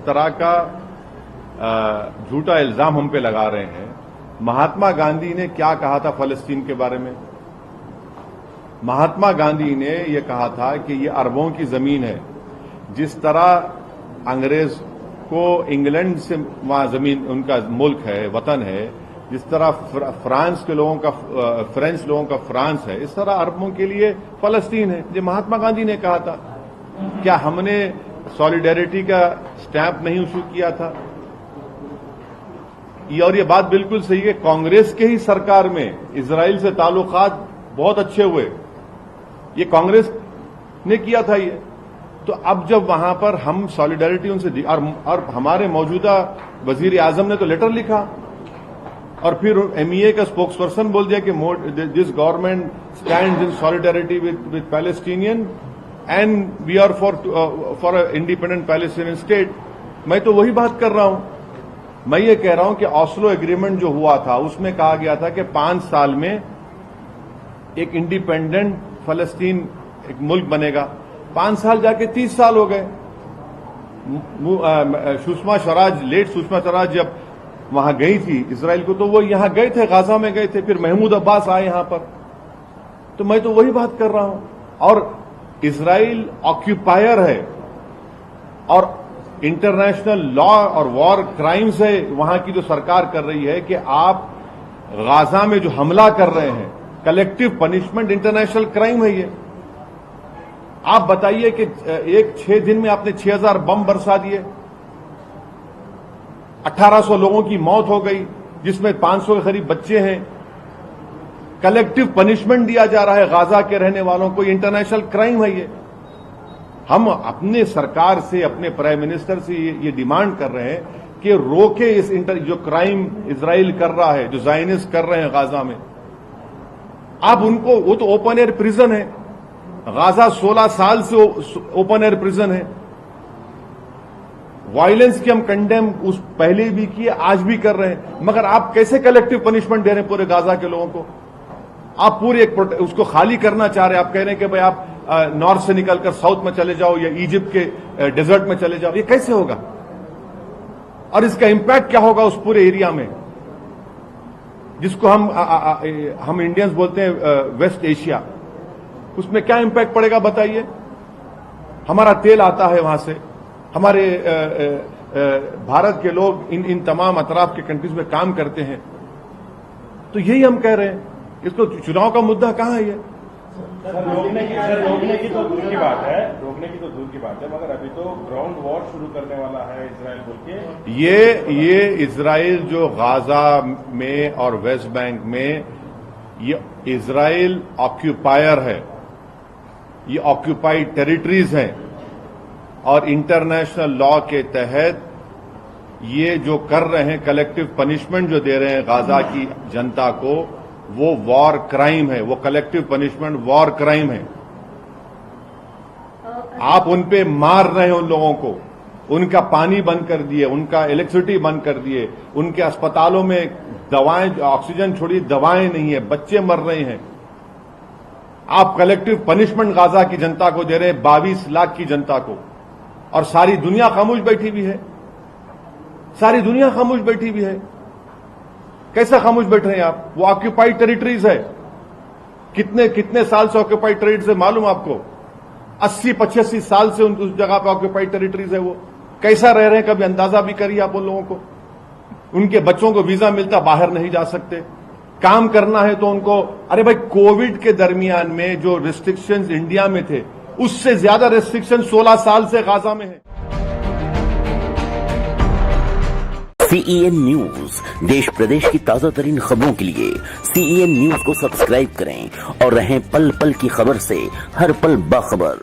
طرح کا جھوٹا الزام ہم پہ لگا رہے ہیں. مہاتما گاندھی نے کیا کہا تھا فلسطین کے بارے میں؟ مہاتما گاندھی نے یہ کہا تھا کہ یہ عربوں کی زمین ہے. جس طرح انگریز کو انگلینڈ سے وہاں زمین ان کا ملک ہے، وطن ہے، جس طرح فرانس کے لوگوں کا فرینچ لوگوں کا فرانس ہے، اس طرح عربوں کے لیے فلسطین ہے. یہ مہاتما گاندھی نے کہا تھا. کیا ہم نے سالیڈیرٹی کا سٹیمپ نہیں ایشو کیا تھا؟ اور یہ بات بالکل صحیح ہے. کانگریس کے ہی سرکار میں اسرائیل سے تعلقات بہت اچھے ہوئے. یہ کانگریس نے کیا تھا. یہ تو اب جب وہاں پر ہم سالیڈیرٹی ان سے اور ہمارے موجودہ وزیر اعظم نے تو لیٹر لکھا اور پھر ایم ای اے کا اسپوکس پرسن بول دیا کہ this government stands in solidarity with Palestinian and we are for independent Palestinian state. میں تو وہی بات کر رہا ہوں. میں یہ کہہ رہا ہوں کہ آسلو ایگریمنٹ جو ہوا تھا اس میں کہا گیا تھا کہ 5 سال میں ایک انڈیپینڈنٹ فلسطین ایک ملک بنے گا. 5 سال جا کے 30 سال ہو گئے. سشما سوراج جب وہاں گئی تھی اسرائیل کو تو وہ یہاں گئے تھے، غزہ میں گئے تھے. پھر محمود عباس آئے یہاں پر. تو میں تو وہی بات کر رہا ہوں. اور اسرائیل آکیوپائر ہے اور انٹرنیشنل لا اور وار کرائمز ہے وہاں کی جو سرکار کر رہی ہے کہ آپ غزہ میں جو حملہ کر رہے ہیں کلیکٹو پنشمنٹ انٹرنیشنل کرائم ہے. یہ آپ بتائیے کہ 6 دن میں آپ نے 6000 بم برسا دیے، 1800 لوگوں کی موت ہو گئی جس میں 500 کے قریب بچے ہیں. کلیکٹو پنشمنٹ دیا جا رہا ہے غزہ کے رہنے والوں کو. انٹرنیشنل کرائم ہے. یہ ہم اپنے سرکار سے، اپنے پرائم منسٹر سے یہ ڈیمانڈ کر رہے ہیں کہ روکے اس جو کرائم اسرائیل کر رہا ہے، جو زائنسٹ کر رہے ہیں غزہ میں. آپ ان کو، وہ تو اوپن ایئر پریزن ہے. غزہ 16 سال سے اوپن ایئر پریزن ہے. وائلنس کی ہم کنڈیم اس پہلے بھی کیے، آج بھی کر رہے ہیں. مگر آپ کیسے کلیکٹو پنشمنٹ دے رہے ہیں پورے غزہ کے لوگوں کو؟ آپ پورے اس کو خالی کرنا چاہ رہے ہیں. آپ کہہ رہے ہیں کہ بھائی آپ نارتھ سے نکل کر ساؤتھ میں چلے جاؤ یا ایجپٹ کے ڈیزرٹ میں چلے جاؤ. یہ کیسے ہوگا؟ اور اس کا امپیکٹ کیا ہوگا اس پورے ایریا میں جس کو ہم انڈینز بولتے ہیں ویسٹ ایشیا؟ اس میں کیا امپیکٹ پڑے گا بتائیے. ہمارا تیل آتا ہے وہاں سے. ہمارے بھارت کے لوگ ان تمام اطراف کے کنٹریز میں کام کرتے ہیں. تو یہی ہم کہہ رہے ہیں. اس کو چناؤ کا مدعا کہاں ہے؟ یہ روکنے کی تو دور کی بات ہے مگر ابھی تو گراؤنڈ وار شروع کرنے والا ہے اسرائیل بول کے. یہ اسرائیل جو غزہ میں اور ویسٹ بینک میں، یہ اسرائیل آکیوپائر ہے. یہ آکیوپائڈ ٹیریٹریز ہیں اور انٹرنیشنل لا کے تحت یہ جو کر رہے ہیں کلیکٹو پنشمنٹ جو دے رہے ہیں غزہ کی جنتا کو، وہ وار کرائم ہے. وہ کلیکٹو پنشمنٹ وار کرائم ہے. آپ ان پہ مار رہے ہیں ان لوگوں کو. ان کا پانی بند کر دیے، ان کا الیکٹریسٹی بند کر دیے. ان کے اسپتالوں میں دوائیں، آکسیجن چھوڑی، دوائیں نہیں ہیں، بچے مر رہے ہیں. آپ کلیکٹو پنشمنٹ غزہ کی جنتا کو دے رہے ہیں، 22 لاکھ کی جنتا کو. اور ساری دنیا خاموش بیٹھی ہوئی ہے. ساری دنیا خاموش بیٹھی ہوئی ہے. کیسا خاموش بیٹھ رہے ہیں آپ؟ وہ آکیوپائڈ ٹیریٹریز ہے. کتنے سال سے آکیوپائڈ ٹیریٹریز ہے معلوم آپ کو؟ 80-85 سال سے اس جگہ پہ آکیوپائڈ ٹیریٹریز ہے. وہ کیسا رہ رہے ہیں کبھی اندازہ بھی کریے آپ ان لوگوں کو. ان کے بچوں کو ویزا ملتا، باہر نہیں جا سکتے. کام کرنا ہے تو ان کو، ارے بھائی کووڈ کے درمیان میں جو ریسٹرکشنز انڈیا میں تھے اس سے زیادہ ریسٹرکشن 16 سال سے غزہ میں ہے. CEN نیوز دیش پردیش کی تازہ ترین خبروں کے لیے CEN نیوز کو سبسکرائب کریں اور رہیں پل پل کی خبر سے ہر پل باخبر.